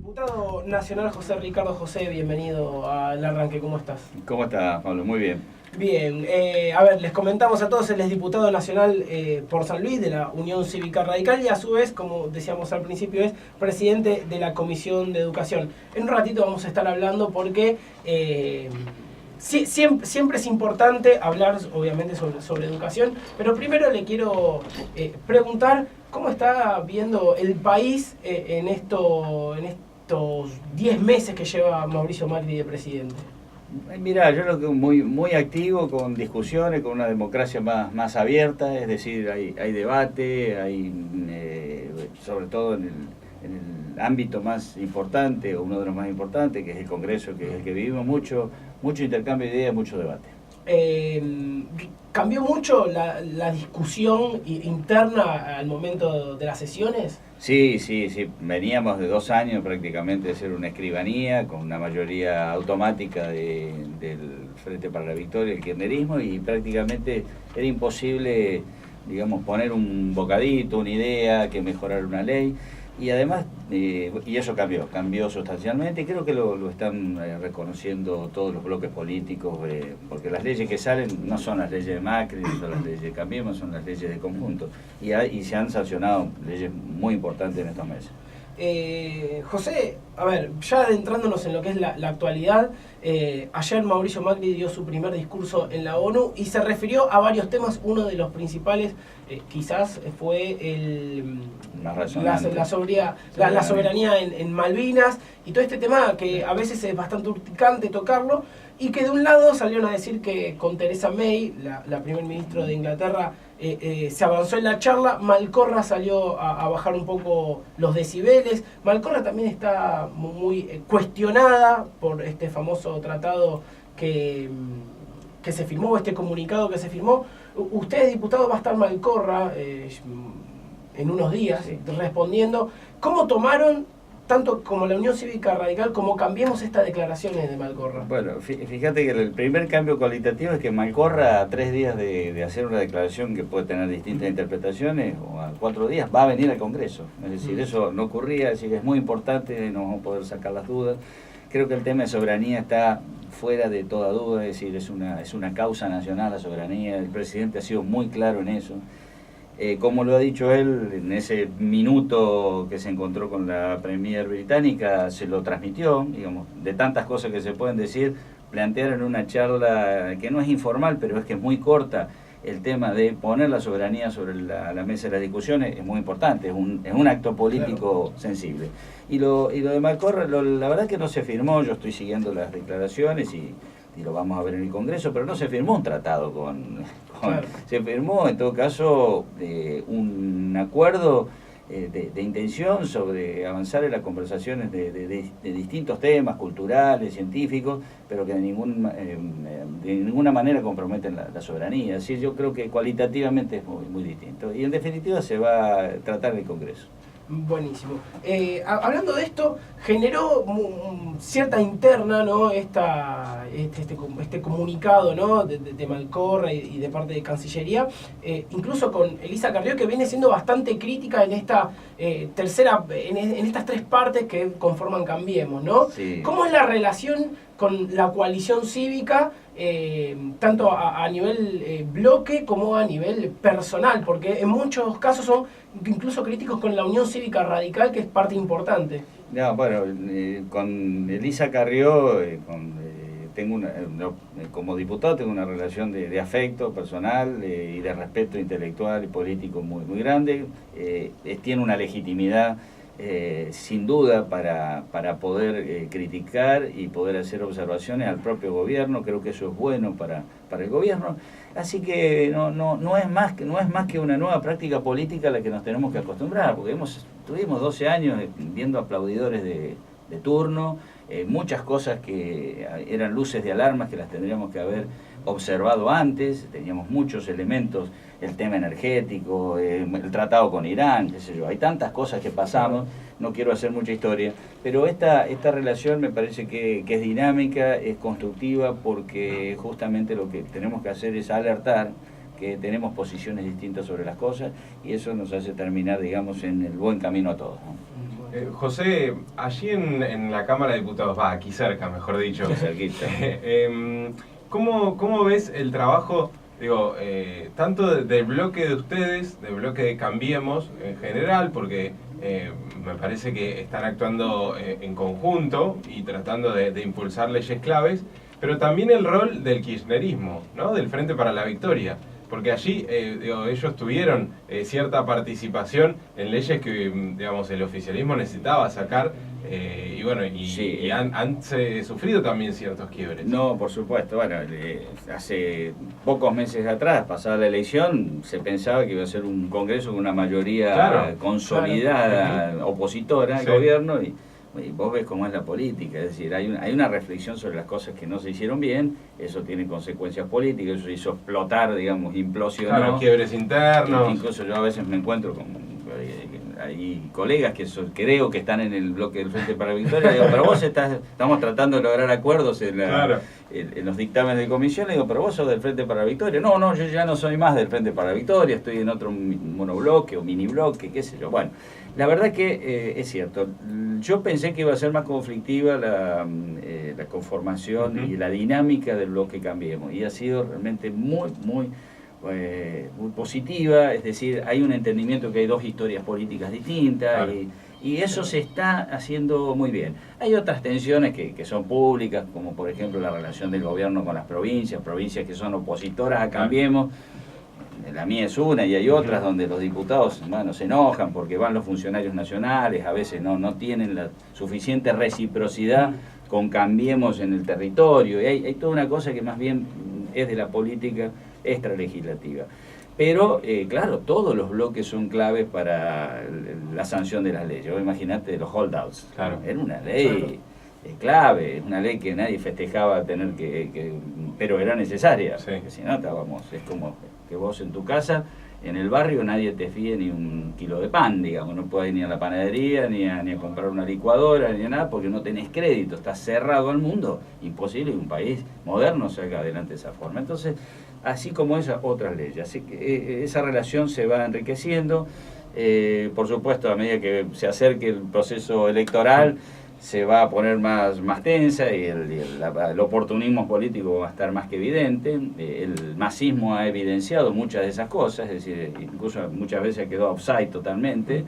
Diputado nacional José Ricardo José, bienvenido al arranque, ¿cómo estás? ¿Cómo estás, Pablo? Muy bien. Bien, a ver, les comentamos a todos, él es diputado nacional por San Luis de la Unión Cívica Radical y a su vez, como decíamos al principio, es presidente de la Comisión de Educación. En un ratito vamos a estar hablando porque siempre es importante hablar, obviamente, sobre educación, pero primero le quiero preguntar cómo está viendo el país en estos 10 meses que lleva Mauricio Macri de presidente. Mira, yo lo que muy activo, con discusiones, con una democracia más abierta, es decir, hay debate, sobre todo en el ámbito más importante, o uno de los más importantes, que es el Congreso, que es el que vivimos, mucho intercambio de ideas, mucho debate. ¿Cambió mucho la discusión interna al momento de las sesiones? Sí. Veníamos de 2 años prácticamente de ser una escribanía con una mayoría automática del Frente para la Victoria, el kirchnerismo, y prácticamente era imposible, digamos, poner un bocadito, una idea, que mejorar una ley. Y además, y eso cambió sustancialmente, y creo que lo están reconociendo todos los bloques políticos, porque las leyes que salen no son las leyes de Macri, no son las leyes de Cambiemos, son las leyes de conjunto. Y se han sancionado leyes muy importantes en estos meses. José, a ver, ya adentrándonos en lo que es la actualidad, ayer Mauricio Macri dio su primer discurso en la ONU y se refirió a varios temas. Uno de los principales quizás fue la soberanía en Malvinas y todo este tema que a veces es bastante urticante tocarlo, y que de un lado salieron a decir que con Theresa May, la primer ministra de Inglaterra, se avanzó en la charla. Malcorra salió a bajar un poco los decibeles. Malcorra también está muy cuestionada por este famoso tratado que se firmó, este comunicado que se firmó. Usted, diputado, va a estar Malcorra en unos días, sí, respondiendo. ¿Cómo tomaron, tanto como la Unión Cívica Radical, como Cambiemos, estas declaraciones de Malcorra? Bueno, fíjate que el primer cambio cualitativo es que Malcorra, a 3 días de hacer una declaración que puede tener distintas interpretaciones, o a 4 días, va a venir al Congreso. Es decir, eso no ocurría, es decir, es muy importante, no vamos a poder sacar las dudas. Creo que el tema de soberanía está fuera de toda duda, es decir, es una causa nacional la soberanía. El presidente ha sido muy claro en eso. Como lo ha dicho él, en ese minuto que se encontró con la Premier británica, se lo transmitió, digamos, de tantas cosas que se pueden decir, plantear en una charla que no es informal, pero es que es muy corta, el tema de poner la soberanía sobre la mesa de las discusiones es muy importante, es un acto político, claro, sensible. Y lo de Malcorra, la verdad que no se firmó. Yo estoy siguiendo las declaraciones y lo vamos a ver en el Congreso, pero no se firmó un tratado claro. Se firmó, en todo caso, un acuerdo de intención sobre avanzar en las conversaciones de distintos temas culturales, científicos, pero que de ninguna manera comprometen la soberanía. Así, yo creo que cualitativamente es muy distinto, y en definitiva se va a tratar en el Congreso. Buenísimo. Hablando de esto, generó cierta interna, ¿no? Este comunicado, ¿no? de Malcorra y de parte de Cancillería, incluso con Elisa Carrió, que viene siendo bastante crítica en esta en estas 3 partes que conforman Cambiemos, ¿no? Sí. ¿Cómo es la relación con la coalición cívica, tanto a nivel bloque como a nivel personal? Porque en muchos casos son incluso críticos con la Unión Cívica Radical, que es parte importante. No, bueno, con Elisa Carrió, como diputado tengo una relación de afecto personal y de respeto intelectual y político muy grande. Tiene una legitimidad sin duda para poder criticar y poder hacer observaciones al propio gobierno. Creo que eso es bueno para el gobierno. Así que no es más que una nueva práctica política a la que nos tenemos que acostumbrar, porque tuvimos 12 años viendo aplaudidores de turno, muchas cosas que eran luces de alarma que las tendríamos que haber observado antes. Teníamos muchos elementos, el tema energético, el tratado con Irán, qué sé yo, hay tantas cosas que pasamos, no quiero hacer mucha historia, pero esta relación me parece que es dinámica, es constructiva, porque justamente lo que tenemos que hacer es alertar que tenemos posiciones distintas sobre las cosas, y eso nos hace terminar, digamos, en el buen camino a todos, ¿no? José, allí en la Cámara de Diputados, aquí cerca, mejor dicho, cerquita. ¿Cómo ves el trabajo, digo, tanto del bloque de ustedes, del bloque de Cambiemos en general, porque me parece que están actuando en conjunto y tratando de impulsar leyes claves, pero también el rol del kirchnerismo, ¿no? Del Frente para la Victoria? Porque allí ellos tuvieron cierta participación en leyes que, digamos, el oficialismo necesitaba sacar y bueno, y han sufrido también ciertos quiebres. No, por supuesto. Bueno, hace pocos meses atrás, pasada la elección, se pensaba que iba a ser un Congreso con una mayoría consolidada, opositora al gobierno, y vos ves cómo es la política, es decir, hay una reflexión sobre las cosas que no se hicieron bien, eso tiene consecuencias políticas, eso hizo explotar, digamos, implosionó. Claro, quiebres internos. Incluso yo a veces me encuentro con hay colegas que creo que están en el bloque del Frente para la Victoria, digo, pero vos estamos tratando de lograr acuerdos en los dictámenes de comisión, digo, pero vos sos del Frente para la Victoria. No, yo ya no soy más del Frente para la Victoria, estoy en otro monobloque o minibloque, qué sé yo. Bueno, la verdad que es cierto, yo pensé que iba a ser más conflictiva la conformación y la dinámica del bloque Cambiemos, y ha sido realmente muy positiva, es decir, hay un entendimiento que hay dos historias políticas distintas, y eso se está haciendo muy bien. Hay otras tensiones que son públicas, como por ejemplo la relación del gobierno con las provincias que son opositoras a Cambiemos. La mía es una, y hay otras donde los diputados, bueno, se enojan porque van los funcionarios nacionales, a veces no tienen la suficiente reciprocidad con Cambiemos en el territorio, y hay toda una cosa que más bien es de la política extralegislativa. Pero, claro, todos los bloques son claves para la sanción de las leyes. Imagínate los holdouts. Claro. Era una ley clave, una ley que nadie festejaba tener pero era necesaria. Sí. Porque si no, es como que vos en tu casa, en el barrio, nadie te fíe ni un kilo de pan, digamos. No podés ir ni a la panadería, ni a comprar una licuadora, ni a nada, porque no tenés crédito. Estás cerrado al mundo. Imposible que un país moderno salga adelante de esa forma. Entonces, así como esas otras leyes. Así que esa relación se va enriqueciendo. Por supuesto, a medida que se acerque el proceso electoral, se va a poner más tensa, y el oportunismo político va a estar más que evidente. El masismo ha evidenciado muchas de esas cosas, es decir, incluso muchas veces quedó offside totalmente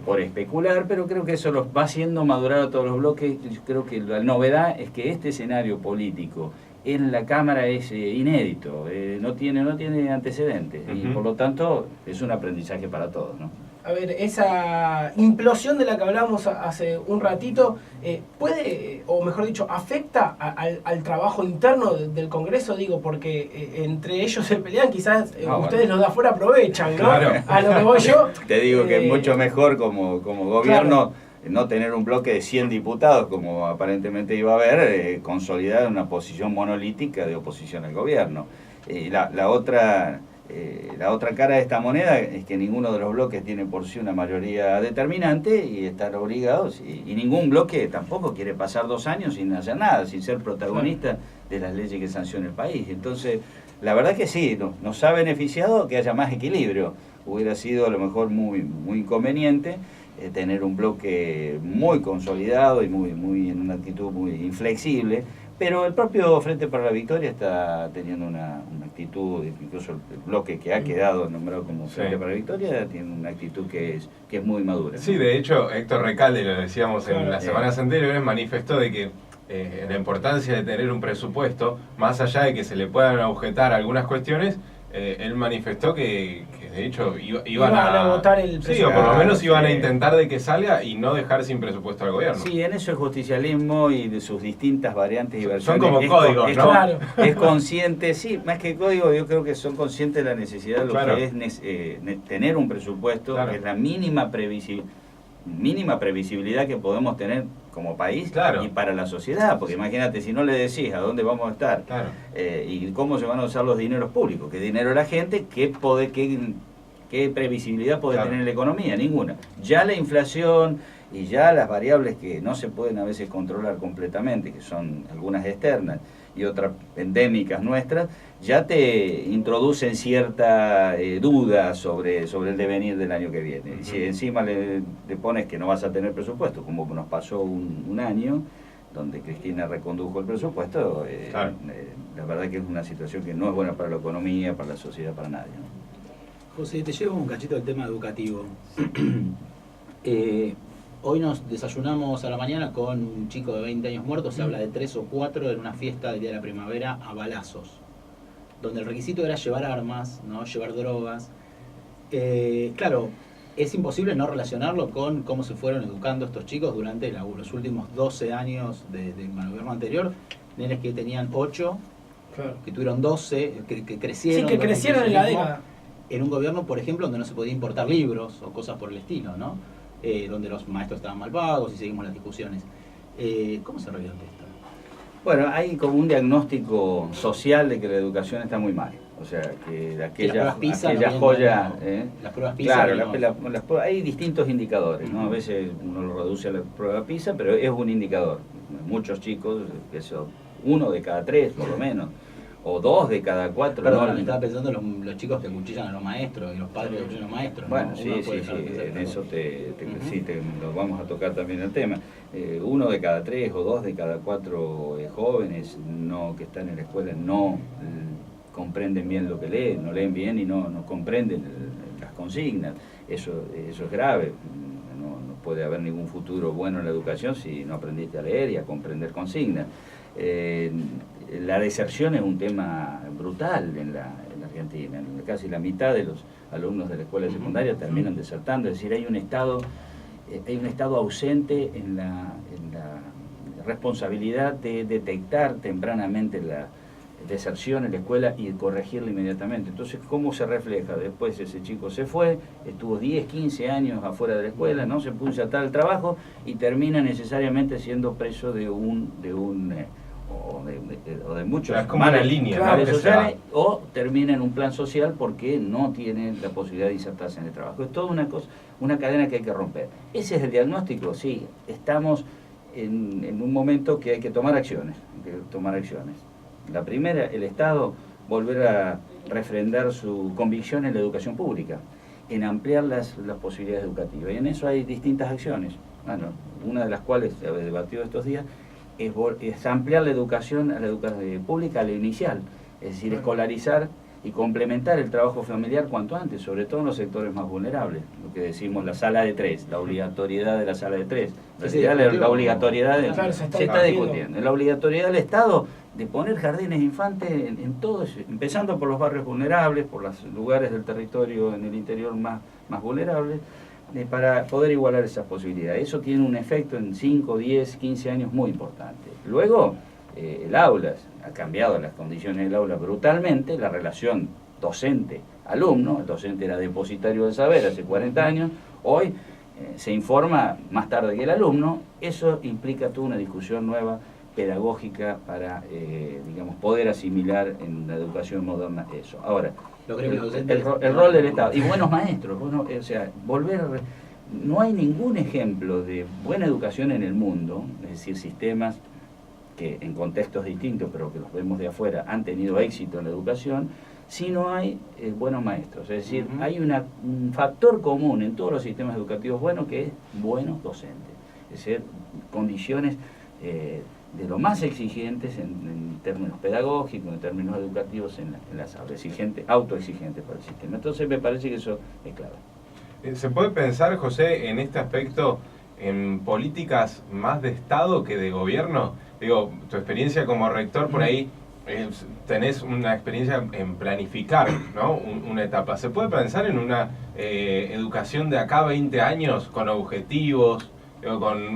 por especular, pero creo que eso los va haciendo madurar a todos los bloques. Yo creo que la novedad es que este escenario político en la Cámara es inédito, no tiene antecedentes, y por lo tanto es un aprendizaje para todos, ¿no? A ver, esa implosión de la que hablábamos hace un ratito, ¿puede, o mejor dicho, afecta al trabajo interno del Congreso? Digo, porque entre ellos se pelean, quizás ustedes los de afuera aprovechan, ¿no? Claro. A lo que voy yo. Te digo que es mucho mejor como gobierno, no tener un bloque de 100 diputados, como aparentemente iba a haber, consolidar una posición monolítica de oposición al gobierno. La otra cara de esta moneda es que ninguno de los bloques tiene por sí una mayoría determinante, y están obligados, y ningún bloque tampoco quiere pasar 2 años sin hacer nada, sin ser protagonista de las leyes que sanciona el país. Entonces, la verdad que sí, nos ha beneficiado que haya más equilibrio. Hubiera sido a lo mejor muy inconveniente tener un bloque muy consolidado y en una actitud muy inflexible, pero el propio Frente para la Victoria está teniendo una actitud, incluso el bloque que ha quedado nombrado como Frente para la Victoria tiene una actitud que es muy madura, ¿no? Sí, de hecho, Héctor Recalde, lo decíamos en las semanas anteriores, manifestó de que la importancia de tener un presupuesto, más allá de que se le puedan objetar algunas cuestiones, él manifestó que de hecho iban a votar el presupuesto. Sí, o por lo menos iban a intentar de que salga y no dejar sin presupuesto al gobierno. Sí, en eso el justicialismo y de sus distintas variantes y versiones. Son como códigos, ¿no? Claro. Es consciente, sí, más que código, yo creo que son conscientes de la necesidad de lo que es tener un presupuesto, que es la mínima previsibilidad que podemos tener como país y para la sociedad, porque imagínate, si no le decís a dónde vamos a estar y cómo se van a usar los dineros públicos, qué dinero de la gente, qué previsibilidad puede tener la economía, ninguna. Ya la inflación y ya las variables que no se pueden a veces controlar completamente, que son algunas externas y otras endémicas nuestras, ya te introducen cierta duda sobre el devenir del año que viene. Y si encima le pones que no vas a tener presupuesto, como nos pasó un año, donde Cristina recondujo el presupuesto, claro. La verdad que es una situación que no es buena para la economía, para la sociedad, para nadie, ¿no? José, te llevo un cachito del tema educativo. Hoy nos desayunamos a la mañana con un chico de 20 años muerto, se habla de 3 o 4 en una fiesta del Día de la Primavera a balazos, donde el requisito era llevar armas, ¿no? Llevar drogas. Claro, es imposible no relacionarlo con cómo se fueron educando estos chicos durante los últimos 12 años del gobierno anterior. Nenes que tenían 8, Claro. que tuvieron 12, que crecieron. Sí, que crecieron en la década. En un gobierno, por ejemplo, donde no se podía importar libros o cosas por el estilo, ¿no? Donde los maestros estaban mal pagos y seguimos las discusiones. ¿Cómo se revierte esto? Bueno, hay como un diagnóstico social de que la educación está muy mal. O sea, que aquella joya... Las pruebas PISA. Claro, hay distintos indicadores, ¿no? A veces uno lo reduce a la prueba PISA, pero es un indicador. Muchos chicos, eso, 1 de cada 3 por lo menos, o 2 de cada 4. Perdón, estaba pensando en los chicos que cuchillan a los maestros y los padres que cuchillan a los maestros. Bueno, ¿no? sí, en eso lo vamos a tocar también el tema. 1 de cada 3 o 2 de cada 4 jóvenes que están en la escuela no comprenden bien lo que leen, no leen bien y no comprenden las consignas. Eso es grave. No puede haber ningún futuro bueno en la educación si no aprendiste a leer y a comprender consignas. La deserción es un tema brutal en la Argentina. Casi la mitad de los alumnos de la escuela secundaria terminan desertando. Es decir, hay un estado ausente en la responsabilidad de detectar tempranamente la deserción en la escuela y corregirla inmediatamente. Entonces, ¿cómo se refleja? Después ese chico se fue, estuvo 10, 15 años afuera de la escuela, no se pudo insertar al trabajo y termina necesariamente siendo preso de muchos es como una línea, claro, ¿no? sociales, o termina en un plan social porque no tiene la posibilidad de insertarse en el trabajo. Es toda una cadena que hay que romper. Ese es el diagnóstico, sí, estamos en un momento que hay que tomar acciones. La primera, el Estado volver a refrendar su convicción en la educación pública, en ampliar las posibilidades educativas. Y en eso hay distintas acciones. Bueno, una de las cuales se ha debatido estos días es ampliar la educación pública a la inicial, es decir, escolarizar y complementar el trabajo familiar cuanto antes, sobre todo en los sectores más vulnerables, lo que decimos la sala de 3, la obligatoriedad de la sala de 3. La obligatoriedad se está discutiendo. La obligatoriedad del Estado de poner jardines infantes en todos, empezando por los barrios vulnerables, por los lugares del territorio en el interior más vulnerables, para poder igualar esas posibilidades. Eso tiene un efecto en 5, 10, 15 años muy importante. Luego, el aula, ha cambiado las condiciones del aula brutalmente, la relación docente-alumno, el docente era depositario del saber hace 40 años, hoy se informa más tarde que el alumno. Eso implica toda una discusión nueva pedagógica para poder asimilar en la educación moderna eso. Ahora, el rol del Estado y buenos maestros, no hay ningún ejemplo de buena educación en el mundo, es decir, sistemas que en contextos distintos, pero que los vemos de afuera, han tenido éxito en la educación, si no hay buenos maestros. Es decir, hay un factor común en todos los sistemas educativos buenos, que es buenos docentes. Es decir, condiciones de lo más exigentes en términos pedagógicos, en términos educativos en las aulas, autoexigentes para el sistema. Entonces me parece que eso es clave. ¿Se puede pensar, José, en este aspecto, en políticas más de Estado que de gobierno? Digo, tu experiencia como rector por ahí, tenés una experiencia en planificar, ¿no? Una etapa. ¿Se puede pensar en una educación de acá a 20 años con objetivos,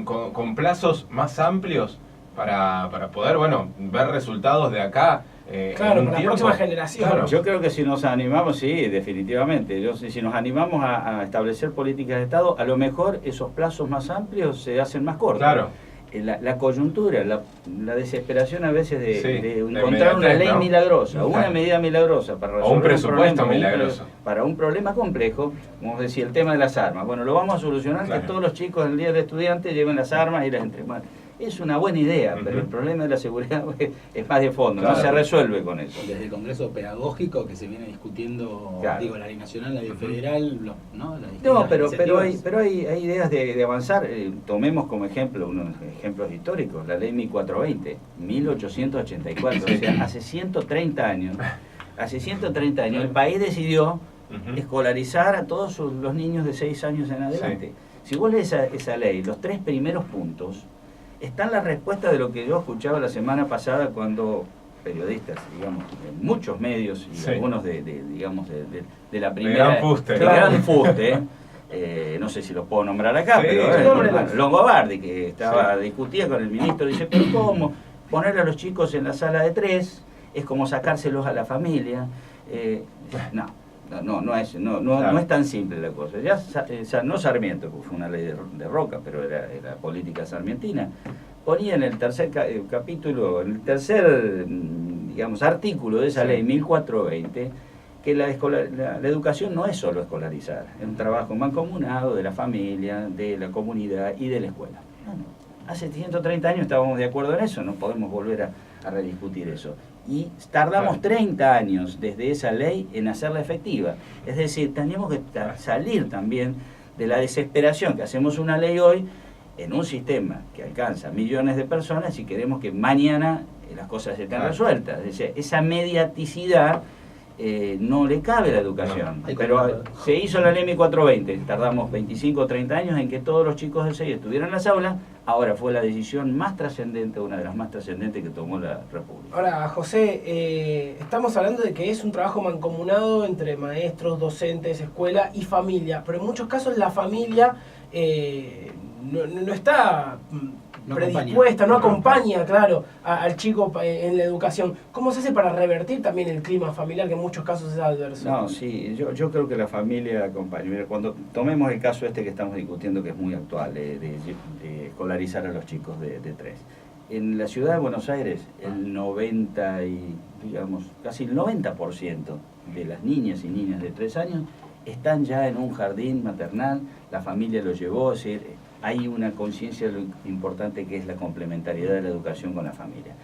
con plazos más amplios para poder, ver resultados de acá? Claro, para la próxima generación. Claro. Yo creo que si nos animamos, sí, definitivamente. Si nos animamos a establecer políticas de Estado, a lo mejor esos plazos más amplios se hacen más cortos. Claro. la coyuntura, la desesperación a veces de la encontrar una inmediatez, ley ¿no? milagrosa, una medida milagrosa para resolver un presupuesto problema, milagroso. para un problema complejo, como decía, el tema de las armas. Bueno, lo vamos a solucionar Claro. que todos los chicos del Día del Estudiante lleven las armas y las entregan. Es una buena idea, pero el problema de la seguridad es más de fondo, Claro. no se resuelve con eso. Desde el Congreso Pedagógico que se viene discutiendo, Claro. digo, la ley nacional, la ley federal, ¿no? Las No, distintas pero hay iniciativas. ideas de avanzar. Tomemos como ejemplo unos ejemplos históricos, la ley 1420, 1884, o sea, hace 130 años. Hace 130 años el país decidió escolarizar a todos los niños de 6 años en adelante. Si vos lees esa ley, los 3 primeros puntos, están las respuestas de lo que yo escuchaba la semana pasada cuando periodistas, digamos, de muchos medios y algunos digamos, de la primera... Gran fuste. de gran fuste, no sé si los puedo nombrar acá, Sí, pero Longobardi, que discutía con el ministro, dice, pero ¿cómo? Poner a los chicos en la sala de 3 es como sacárselos a la familia. No es tan simple la cosa. Ya no Sarmiento, porque fue una ley de Roca, pero era política sarmientina. Ponía en el tercer capítulo, en el tercer, digamos, artículo de esa ley 1420, que la educación no es solo escolarizar, es un trabajo mancomunado de la familia, de la comunidad y de la escuela. Hace 130 años estábamos de acuerdo en eso, no podemos volver a rediscutir eso. Y tardamos 30 años desde esa ley en hacerla efectiva. Es decir, tenemos que salir también de la desesperación que hacemos una ley hoy en un sistema que alcanza millones de personas y queremos que mañana las cosas estén resueltas. Es decir, esa mediaticidad no le cabe a la educación. No. Pero se hizo la ley 1420, tardamos 25 o 30 años en que todos los chicos del 6 estuvieran en las aulas. Ahora fue la decisión más trascendente, una de las más trascendentes que tomó la República. Ahora, José, estamos hablando de que es un trabajo mancomunado entre maestros, docentes, escuela y familia, pero en muchos casos la familia no está predispuesta, no acompaña, claro, al chico en la educación. ¿Cómo se hace para revertir también el clima familiar que en muchos casos es adverso? No, sí, yo creo que la familia acompaña. Mira, cuando tomemos el caso que estamos discutiendo, que es muy actual, de escolarizar a los chicos de 3. En la ciudad de Buenos Aires, casi el 90% de las niñas y niños de 3 años están ya en un jardín maternal, la familia los llevó, es decir, hay una conciencia de lo importante que es la complementariedad de la educación con la familia.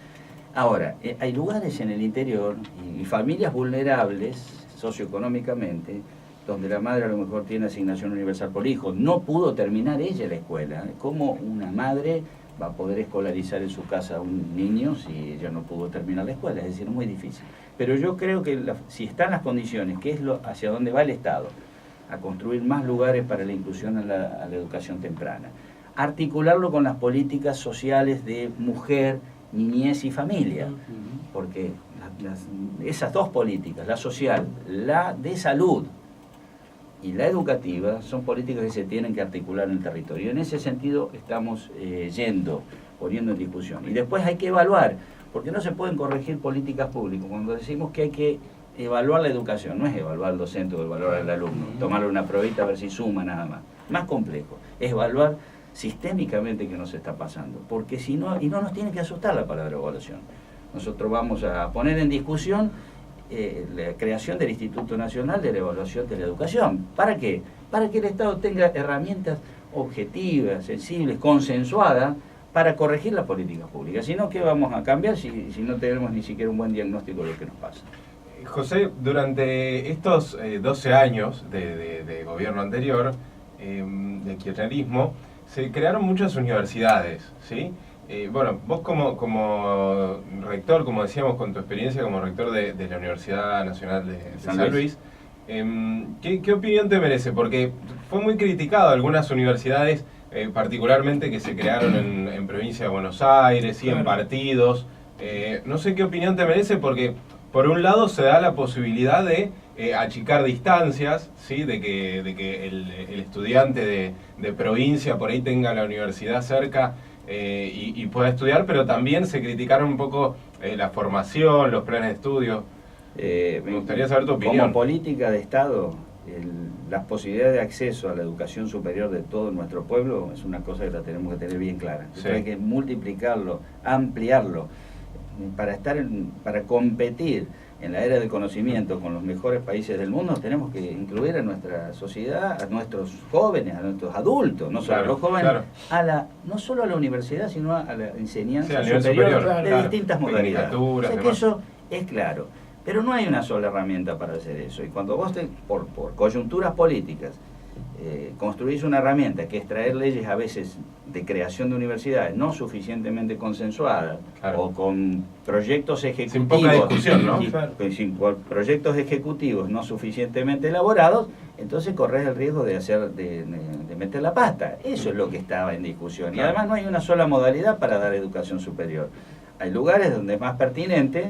Ahora, hay lugares en el interior y familias vulnerables socioeconómicamente, donde la madre a lo mejor tiene asignación universal por hijo, no pudo terminar ella la escuela. ¿Cómo una madre va a poder escolarizar en su casa a un niño si ella no pudo terminar la escuela? Es decir, es muy difícil. Pero yo creo que si están las condiciones, que es hacia dónde va el Estado, a construir más lugares para la inclusión a la educación temprana, articularlo con las políticas sociales de mujer, niñez y familia, porque esas dos políticas, la social, la de salud y la educativa, son políticas que se tienen que articular en el territorio. En ese sentido estamos poniendo en discusión. Y después hay que evaluar, porque no se pueden corregir políticas públicas. Cuando decimos que hay que evaluar la educación, no es evaluar al docente o evaluar al alumno, tomarle una pruebita a ver si suma nada más complejo, es evaluar sistémicamente qué nos está pasando, porque si no, y no nos tiene que asustar la palabra evaluación. Nosotros vamos a poner en discusión la creación del Instituto Nacional de la Evaluación de la Educación. ¿Para qué? Para que el Estado tenga herramientas objetivas, sensibles, consensuadas, para corregir las políticas públicas. Si no, ¿qué vamos a cambiar si no tenemos ni siquiera un buen diagnóstico de lo que nos pasa? José, durante estos 12 años de gobierno anterior, de kirchnerismo, se crearon muchas universidades, ¿sí? Bueno, vos como rector, como decíamos, con tu experiencia como rector de la Universidad Nacional de San Luis, ¿qué opinión te merece? Porque fue muy criticado algunas universidades, particularmente que se crearon en provincia de Buenos Aires y en partidos. No sé qué opinión te merece, porque por un lado se da la posibilidad de achicar distancias, ¿sí? de que el estudiante de provincia por ahí tenga la universidad cerca y pueda estudiar, pero también se criticaron un poco la formación, los planes de estudio. Me gustaría saber tu opinión. Como política de Estado, las posibilidades de acceso a la educación superior de todo nuestro pueblo es una cosa que la tenemos que tener bien clara. Sí. Hay que multiplicarlo, ampliarlo, para competir en la era del conocimiento con los mejores países del mundo. Tenemos que incluir a nuestra sociedad, a nuestros jóvenes, a nuestros adultos, no solo a los jóvenes, no solo a la universidad, sino a la enseñanza al nivel superior, superior, de distintas modalidades. O sea que demás. eso es claro. Pero no hay una sola herramienta para hacer eso. Y cuando vos, por coyunturas políticas, construís una herramienta que es traer leyes a veces de creación de universidades no suficientemente consensuadas, claro, o con proyectos ejecutivos, sin poca discusión, ¿no? Sin proyectos ejecutivos no suficientemente elaborados, entonces corres el riesgo de meter la pata. Eso es lo que estaba en discusión. Claro. Y además no hay una sola modalidad para dar educación superior. Hay lugares donde es más pertinente,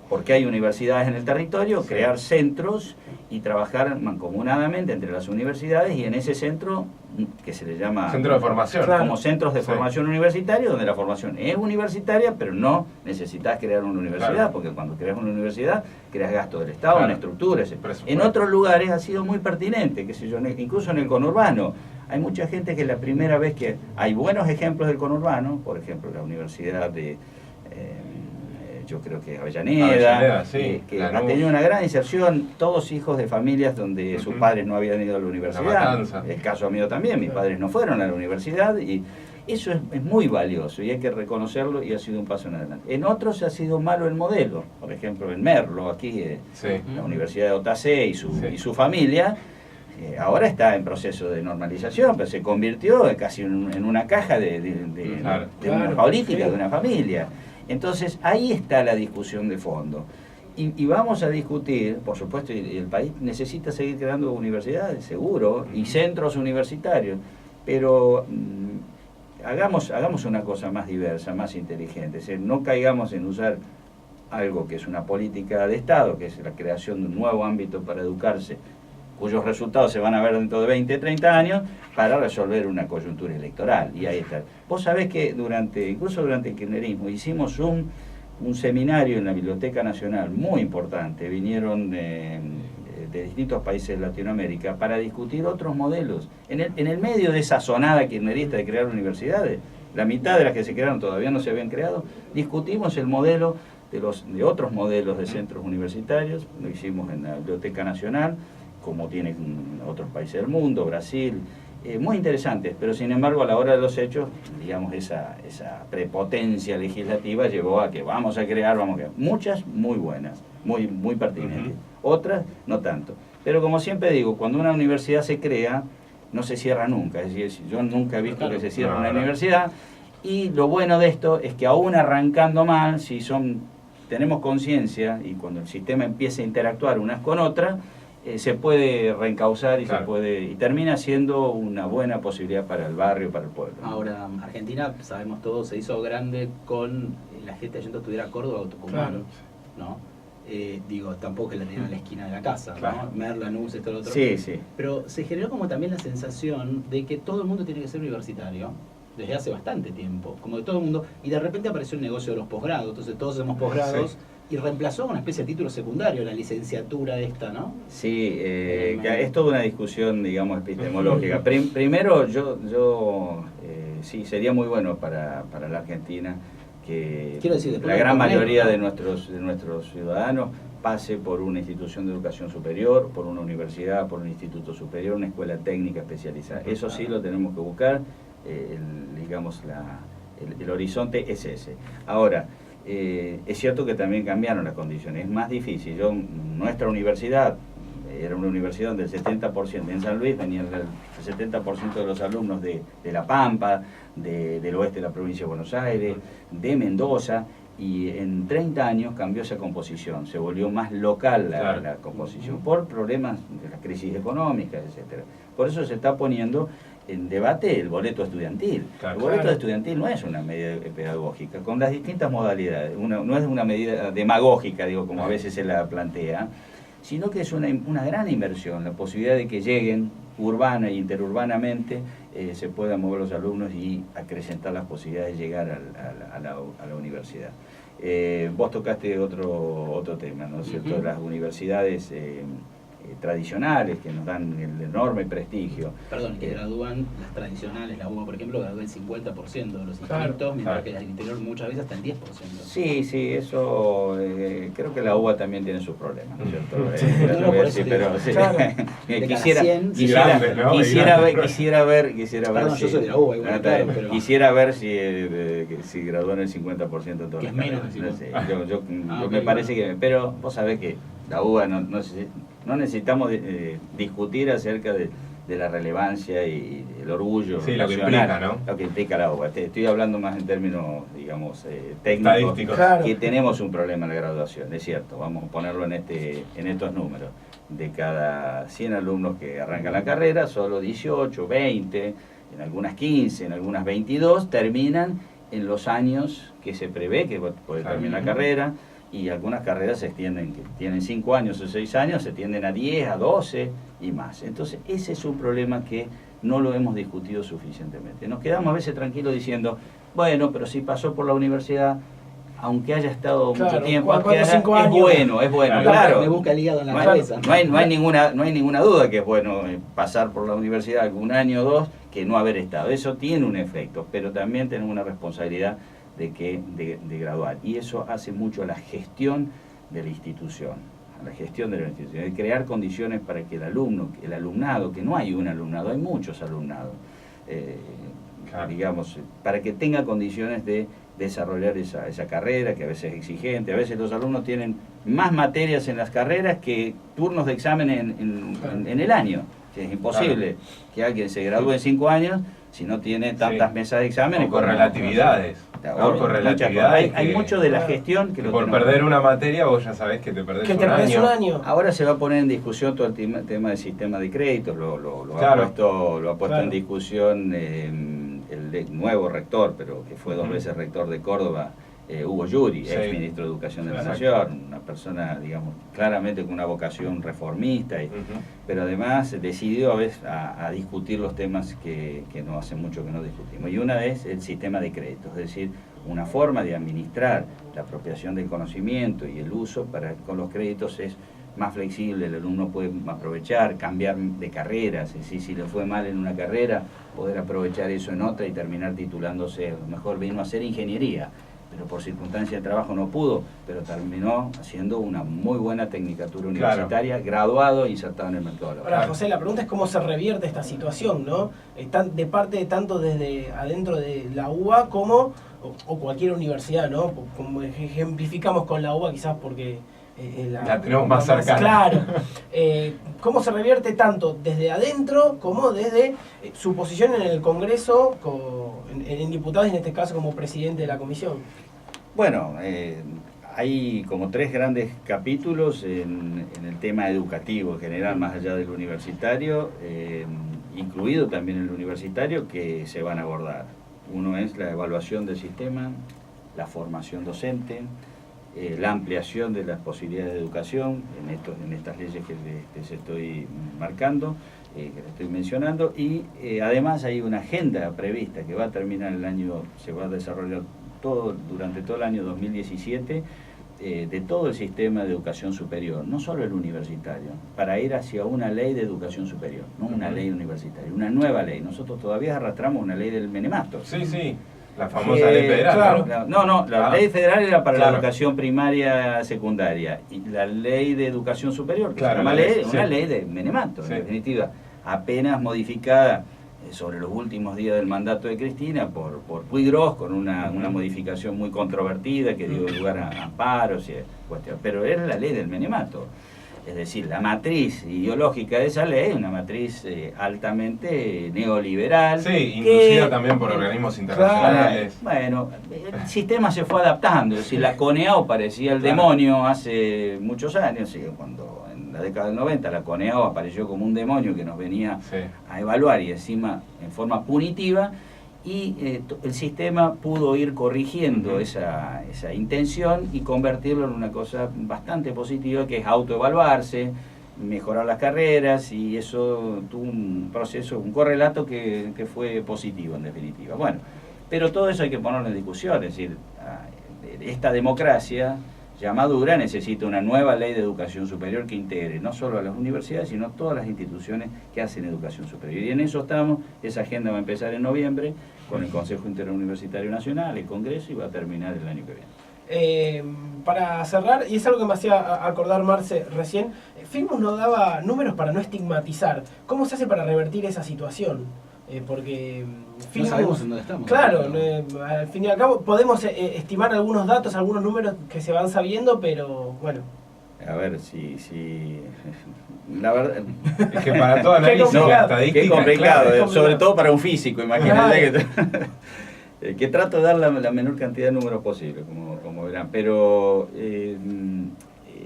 porque hay universidades en el territorio, sí, crear centros y trabajar mancomunadamente entre las universidades, y en ese centro, que se le llama centro de formación, como centros de sí, formación universitaria, donde la formación es universitaria, pero no necesitas crear una universidad, claro, porque cuando creas una universidad, creas gasto del Estado, claro, en estructuras. En otros lugares ha sido muy pertinente, qué sé yo, incluso en el conurbano. Hay mucha gente que la primera vez que hay buenos ejemplos del conurbano, por ejemplo, la Universidad de... yo creo que Avellaneda, sí, que ha tenido una gran inserción, todos hijos de familias donde sus padres no habían ido a la universidad. El caso mío también, mis padres no fueron a la universidad, y eso es muy valioso y hay que reconocerlo, y ha sido un paso en adelante. En otros ha sido malo el modelo, por ejemplo en Merlo, aquí sí, la Universidad de Otacé y su familia. Ahora está en proceso de normalización, pero se convirtió casi en una caja una política, sí, de una familia. Entonces, ahí está la discusión de fondo. Y vamos a discutir, por supuesto, y el país necesita seguir creando universidades, seguro, y centros universitarios, pero hagamos una cosa más diversa, más inteligente. Es decir, no caigamos en usar algo que es una política de Estado, que es la creación de un nuevo ámbito para educarse, cuyos resultados se van a ver dentro de 20, 30 años, para resolver una coyuntura electoral. Y ahí está. Vos sabés que incluso durante el kirchnerismo, hicimos un seminario en la Biblioteca Nacional muy importante. Vinieron de distintos países de Latinoamérica para discutir otros modelos. En el medio de esa sonada kirchnerista de crear universidades, la mitad de las que se crearon todavía no se habían creado, discutimos el modelo de otros modelos de centros universitarios. Lo hicimos en la Biblioteca Nacional, como tienen otros países del mundo, Brasil, muy interesantes, pero sin embargo a la hora de los hechos, digamos, esa prepotencia legislativa llevó a que vamos a crear muchas muy buenas, muy pertinentes, otras no tanto. Pero como siempre digo, cuando una universidad se crea, no se cierra nunca, es decir, yo nunca he visto que se cierre una universidad, y lo bueno de esto es que aún arrancando mal, si tenemos conciencia, y cuando el sistema empieza a interactuar unas con otras, se puede reencauzar y claro, y termina siendo una buena posibilidad para el barrio, para el pueblo. Ahora, Argentina, sabemos todos, se hizo grande con la gente yendo a estudiar a Córdoba o Tucumán, claro, ¿no? Tampoco que la tenían en la esquina de la casa, claro, ¿no? Merla, Lanús, esto, lo otro. Sí, sí. Pero se generó como también la sensación de que todo el mundo tiene que ser universitario, desde hace bastante tiempo, como de todo el mundo, y de repente apareció el negocio de los posgrados, entonces todos hacemos posgrados, sí, y reemplazó una especie de título secundario, la licenciatura esta, ¿no? Sí, que es toda una discusión, digamos, epistemológica. Primero, sí, sería muy bueno para la Argentina que la gran mayoría de nuestros ciudadanos pase por una institución de educación superior, por una universidad, por un instituto superior, una escuela técnica especializada. Eso sí lo tenemos que buscar, el horizonte es ese. Ahora, es cierto que también cambiaron las condiciones, es más difícil. Nuestra universidad era una universidad donde el 70%, en San Luis venían el 70% de los alumnos de La Pampa, del oeste de la provincia de Buenos Aires, de Mendoza, y en 30 años cambió esa composición, se volvió más local la composición, por problemas de las crisis económicas, etcétera. Por eso se está poniendo en debate el boleto estudiantil. El boleto estudiantil no es una medida pedagógica, con las distintas modalidades, no es una medida demagógica, como a veces se la plantea, sino que es una gran inversión, la posibilidad de que lleguen urbana e interurbanamente, se puedan mover los alumnos y acrecentar las posibilidades de llegar a la universidad. Vos tocaste otro tema, ¿no es cierto? Las universidades tradicionales que nos dan el enorme prestigio. Perdón, que gradúan las tradicionales, la UBA por ejemplo gradúa el 50% de los inscritos, Claro. mientras que las del interior muchas veces hasta el 10%. Sí, eso creo que la UBA también tiene sus problemas, ¿no es cierto? Sí. No lo voy a por decir, eso pero digo. sí. Claro. De quisiera, cada 100, grandes, ¿no? quisiera ver Perdón, yo soy de la UBA igual, claro, pero... quisiera ver si gradúan el 50% de todas Que las es menos carreras. del No 50. sé, yo Ah, me ok, parece bueno. que, pero vos sabés que la UBA no necesitamos discutir acerca de la relevancia y el orgullo Sí, lo que nacional, implica, ¿no? lo que implica la UBA. Estoy hablando más en términos, digamos, técnicos, Estadísticos. Claro. que tenemos un problema en la graduación, es cierto, vamos a ponerlo en estos números. De cada 100 alumnos que arrancan la carrera, solo 18, 20, en algunas 15, en algunas 22, terminan en los años que se prevé que puede Claro. terminar la carrera, y algunas carreras se extienden, que tienen 5 años o 6 años, se extienden a 10, a 12 y más. Entonces, ese es un problema que no lo hemos discutido suficientemente. Nos quedamos a veces tranquilos diciendo, bueno, pero si pasó por la universidad, aunque haya estado Claro, mucho tiempo, 4 o 5 es años. bueno, claro. Me busca el hígado en la No hay, cabeza. no hay ninguna duda que es bueno pasar por la universidad algún año o dos que no haber estado. Eso tiene un efecto, pero también tenemos una responsabilidad de graduar. Y eso hace mucho a la gestión de la institución, de crear condiciones para que el alumnado, que no hay un alumnado, hay muchos alumnados, Claro. digamos, para que tenga condiciones de desarrollar esa carrera, que a veces es exigente. A veces los alumnos tienen más materias en las carreras que turnos de examen en el año. Es imposible que alguien se gradúe en 5 años si no tiene tantas mesas de exámenes. O con relatividades. Claro, Con muchas relatividades. cosas. Hay mucho de la gestión que que lo por tenemos. perder una materia vos ya sabés que te perdés Que un te perdés año. un año. Ahora se va a poner en discusión todo el tema del sistema de créditos, lo Claro. ha puesto Claro. en discusión el nuevo rector, pero que fue 2 veces rector de Córdoba, Hugo Yuri, Sí. ex ministro de Educación de la Exacto. Nación, una persona, digamos, claramente con una vocación reformista, Ujú. pero además decidió a veces a discutir los temas que no hace mucho que no discutimos. Y una es el sistema de créditos, es decir, una forma de administrar la apropiación del conocimiento y el uso con los créditos es más flexible, el alumno puede aprovechar, cambiar de carreras, es decir, si le fue mal en una carrera, poder aprovechar eso en otra y terminar titulándose. A lo mejor vino a hacer ingeniería, pero por circunstancia de trabajo no pudo, pero terminó haciendo una muy buena tecnicatura universitaria, graduado e insertado en el mercado laboral. Ahora, José, la pregunta es cómo se revierte esta situación, ¿no? De parte de tanto desde adentro de la UBA como o cualquier universidad, ¿no? Como ejemplificamos con la UBA quizás porque La tenemos más cercana. Claro. ¿Cómo se revierte tanto desde adentro como desde su posición en el Congreso, en diputados y en este caso como presidente de la comisión? Bueno, hay como 3 grandes capítulos en el tema educativo en general, más allá del universitario, incluido también el universitario, que se van a abordar. Uno es la evaluación del sistema, la formación docente, la ampliación de las posibilidades de educación en estas leyes que les estoy marcando, que les estoy mencionando, y además hay una agenda prevista que va a terminar se va a desarrollar durante todo el año 2017, de todo el sistema de educación superior, no solo el universitario, para ir hacia una ley de educación superior, no una ley universitaria, una nueva ley. Nosotros todavía arrastramos una ley del Menemato. Sí, sí. La famosa ley federal, claro. ¿no? La ley federal era para Claro. la educación primaria, secundaria, y la ley de educación superior, que Claro, se llama la ley, una sí. ley de Menemato, Sí. en definitiva, apenas modificada sobre los últimos días del mandato de Cristina por Puigros, con una modificación muy controvertida que dio lugar a amparos y cuestiones, pero era la ley del Menemato. Es decir, la matriz ideológica de esa ley es una matriz altamente neoliberal. Sí, inducida que- también por organismos internacionales. Bueno, el sistema se fue adaptando. Es decir, la CONEAO parecía el Claro. demonio hace muchos años, cuando en la década del 90 la CONEAO apareció como un demonio que nos venía Sí. a evaluar y encima en forma punitiva, y el sistema pudo ir corrigiendo Ujú. esa intención y convertirlo en una cosa bastante positiva, que es autoevaluarse, mejorar las carreras, y eso tuvo un proceso, un correlato que fue positivo en definitiva. Bueno, pero todo eso hay que ponerlo en discusión, es decir, esta democracia ya madura, necesita una nueva ley de educación superior que integre no solo a las universidades, sino a todas las instituciones que hacen educación superior. Y en eso estamos, esa agenda va a empezar en noviembre con el Consejo Interuniversitario Nacional, el Congreso, y va a terminar el año que viene. Para cerrar, y es algo que me hacía acordar Marce recién, Filmus nos daba números para no estigmatizar. ¿Cómo se hace para revertir esa situación? Porque no sabemos en dónde estamos. Claro, al fin y al cabo podemos estimar algunos datos, algunos números que se van sabiendo, pero bueno. A ver, la verdad... Es que para todo análisis de estadística... Qué complicado, claro, sobre todo para un físico, imagínate que trato de dar la menor cantidad de números posible, como verán, pero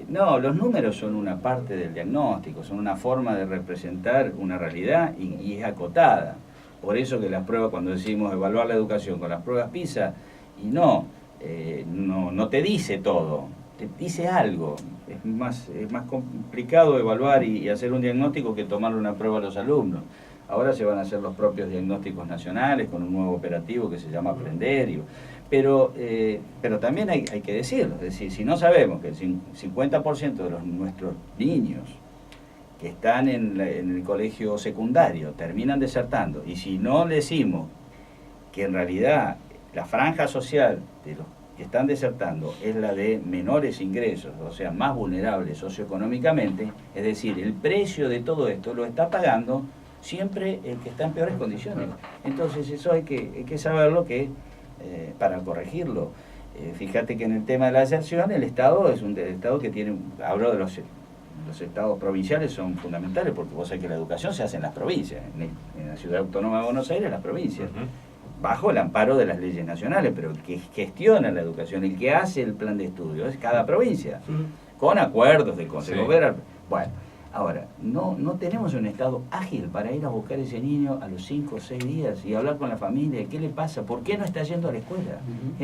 no, los números son una parte del diagnóstico, son una forma de representar una realidad y es acotada. Por eso que las pruebas, cuando decimos evaluar la educación con las pruebas PISA, y no te dice todo, te dice algo. Es más complicado evaluar y hacer un diagnóstico que tomarle una prueba a los alumnos. Ahora se van a hacer los propios diagnósticos nacionales con un nuevo operativo que se llama Aprender. Pero también hay que decirlo, es decir, si no sabemos que el 50% de nuestros niños que están en el colegio secundario terminan desertando, y si no decimos que en realidad la franja social de los que están desertando es la de menores ingresos, o sea, más vulnerables socioeconómicamente, es decir, el precio de todo esto lo está pagando siempre el que está en peores condiciones. Entonces eso hay que saberlo para corregirlo. Fíjate que en el tema de la deserción el Estado es un Estado que tiene, hablo de los estados provinciales, son fundamentales porque vos sabés que la educación se hace en las provincias, en la Ciudad Autónoma de Buenos Aires, las provincias, bajo el amparo de las leyes nacionales, pero el que gestiona la educación, el que hace el plan de estudio es cada provincia, con acuerdos del Consejo Federal. Bueno, ahora, no tenemos un Estado ágil para ir a buscar a ese niño a los 5 o 6 días y hablar con la familia, ¿qué le pasa? ¿Por qué no está yendo a la escuela?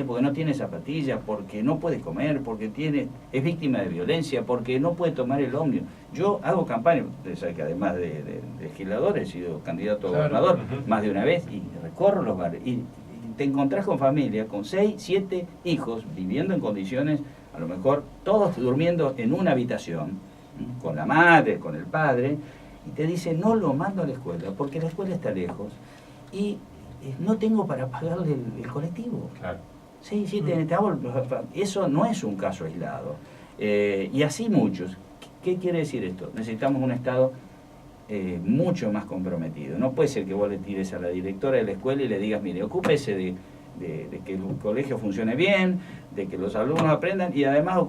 Porque no tiene zapatillas, porque no puede comer, porque es víctima de violencia, porque no puede tomar el ómnibus. Yo hago campaña, ustedes saben que además de legislador he sido candidato a gobernador más de una vez, y recorro los barrios, y te encontrás con familias, con 6, 7 hijos, viviendo en condiciones, a lo mejor todos durmiendo en una habitación, con la madre, con el padre, y te dice no lo mando a la escuela porque la escuela está lejos y no tengo para pagarle el colectivo. Claro. Sí, eso no es un caso aislado. Y así muchos. ¿Qué quiere decir esto? Necesitamos un Estado mucho más comprometido. No puede ser que vos le tires a la directora de la escuela y le digas, mire, ocúpese de que el colegio funcione bien, de que los alumnos aprendan, y además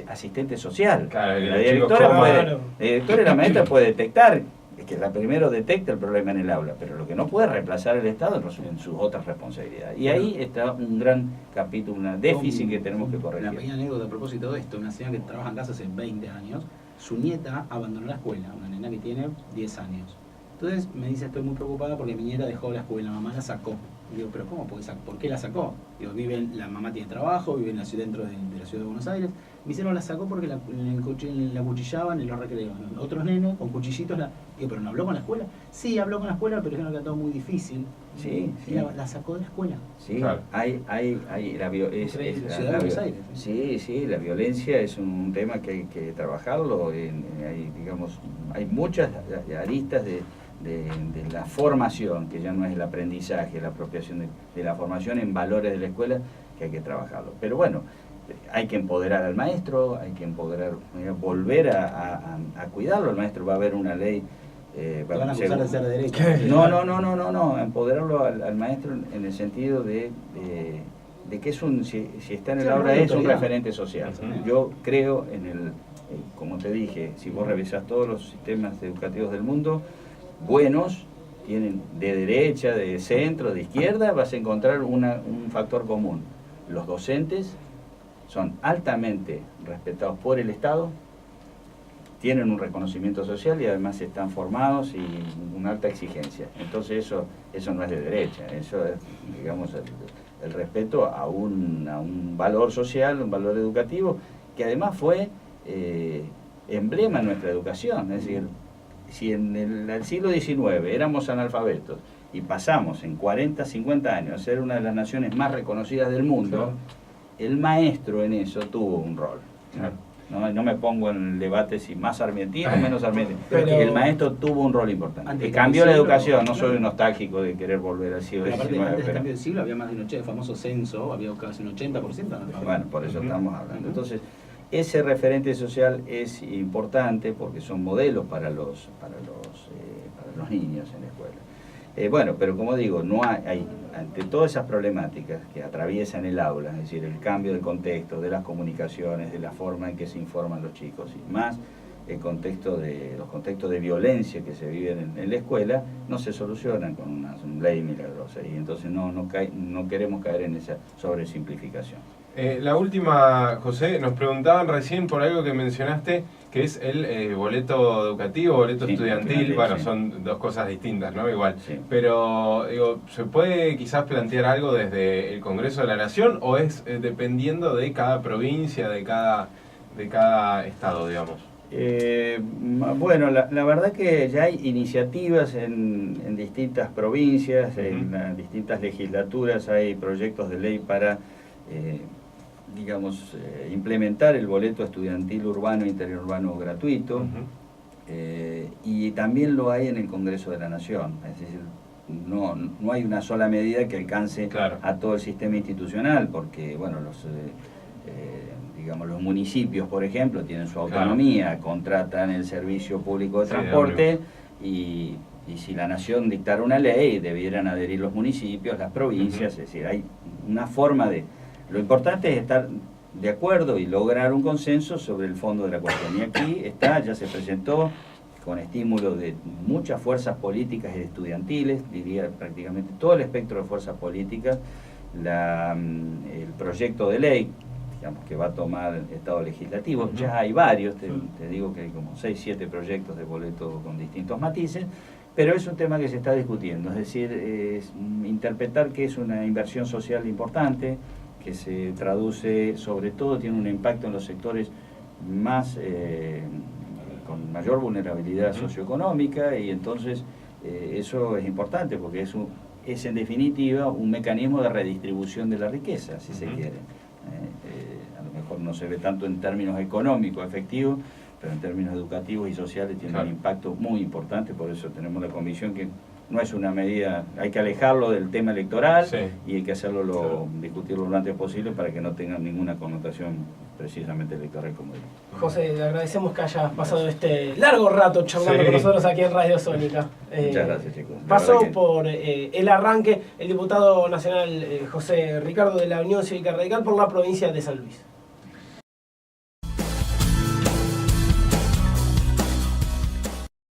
asistente social. Claro, la directora y la maestra puede detectar, que la primero detecta el problema en el aula, pero lo que no puede reemplazar el Estado en sus otras responsabilidades. Y ahí está un gran capítulo, un déficit que tenemos que corregir. Una pequeña anécdota a propósito de esto: una señora que trabaja en casa hace 20 años, su nieta abandonó la escuela, una nena que tiene 10 años. Entonces me dice, estoy muy preocupada porque mi nieta dejó la escuela, la mamá la sacó. Y digo, pero ¿cómo? ¿Por qué la sacó? Digo, la mamá tiene trabajo, vive en la ciudad, dentro de la ciudad de Buenos Aires. Me dice, no, la sacó porque la cuchillaban en los recreos. Otros nenes con cuchillitos. Digo, ¿pero no habló con la escuela? Sí, habló con la escuela, pero dijeron que era todo muy difícil. Sí, y la sacó de la escuela. Sí, claro. Sí, la violencia es un tema que hay que trabajarlo. Hay muchas aristas de la formación, que ya no es el aprendizaje, la apropiación de la formación en valores de la escuela, que hay que trabajarlo. Pero bueno, hay que empoderar al maestro, hay que volver a cuidarlo. El maestro va a haber una ley. Van a acusar de ser de derecha. No, empoderarlo al maestro en el sentido de que si está en el aula es un referente social. Yo creo como te dije, si vos revisás todos los sistemas educativos del mundo, buenos, tienen de derecha, de centro, de izquierda, vas a encontrar un factor común. Los docentes son altamente respetados por el Estado, tienen un reconocimiento social y además están formados y una alta exigencia. Entonces eso no es de derecha, eso es, digamos, el respeto a un valor social, un valor educativo, que además fue emblema en nuestra educación. Es decir, si en el siglo XIX éramos analfabetos y pasamos en 40, 50 años a ser una de las naciones más reconocidas del mundo, el maestro en eso tuvo un rol. No me pongo en el debate si más argentino o menos argentino. Pero el maestro tuvo un rol importante. Antes Que cambió la del siglo, educación, no claro. soy nostálgico de querer volver al siglo Pero aparte, XIX. antes del cambio del siglo había más de un 80%, el famoso censo, había casi un 80%. Bueno, por eso estamos hablando. Ujú. Entonces, ese referente social es importante porque son modelos para los niños en la escuela. Bueno, pero como digo, no hay, ante todas esas problemáticas que atraviesan el aula, es decir, el cambio de contexto, de las comunicaciones, de la forma en que se informan los chicos, y más el contexto los contextos de violencia que se viven en la escuela, no se solucionan con una ley milagrosa, y entonces no queremos caer en esa sobresimplificación. La última, José, nos preguntaban recién por algo que mencionaste, que es el boleto educativo, boleto Sí, estudiantil. Bueno, sí. son dos cosas distintas, ¿no? Igual. Sí. Pero, digo, ¿se puede quizás plantear algo desde el Congreso de la Nación o es dependiendo de cada provincia, de cada estado, digamos? Bueno, la verdad que ya hay iniciativas en distintas provincias, en distintas legislaturas, hay proyectos de ley para implementar el boleto estudiantil urbano e interurbano gratuito, y también lo hay en el Congreso de la Nación. Es decir, no hay una sola medida que alcance a todo el sistema institucional, porque bueno, los municipios, por ejemplo, tienen su autonomía, contratan el servicio público de transporte, y si la Nación dictara una ley, debieran adherir los municipios, las provincias. Es decir, hay una forma de... Lo importante es estar de acuerdo y lograr un consenso sobre el fondo de la cuestión. Y aquí ya se presentó con estímulo de muchas fuerzas políticas y estudiantiles, diría prácticamente todo el espectro de fuerzas políticas, el proyecto de ley, digamos, que va a tomar el Estado legislativo. Ya hay varios, te digo que hay como 6, 7 proyectos de boleto con distintos matices, pero es un tema que se está discutiendo, es decir, interpretar que es una inversión social importante, que se traduce, sobre todo tiene un impacto en los sectores más con mayor vulnerabilidad socioeconómica, y entonces eso es importante porque es en definitiva un mecanismo de redistribución de la riqueza, si se quiere. A lo mejor no se ve tanto en términos económicos, efectivos, pero en términos educativos y sociales tiene un impacto muy importante. Por eso tenemos la convicción que no es una medida, hay que alejarlo del tema electoral, y hay que discutirlo lo antes posible para que no tenga ninguna connotación precisamente electoral, como digo. José, le agradecemos que hayas pasado este largo rato charlando con nosotros aquí en Radio Sónica. Muchas gracias, chicos. Pasó por el arranque el diputado nacional José Ricardo de la Unión Cívica Radical por la provincia de San Luis.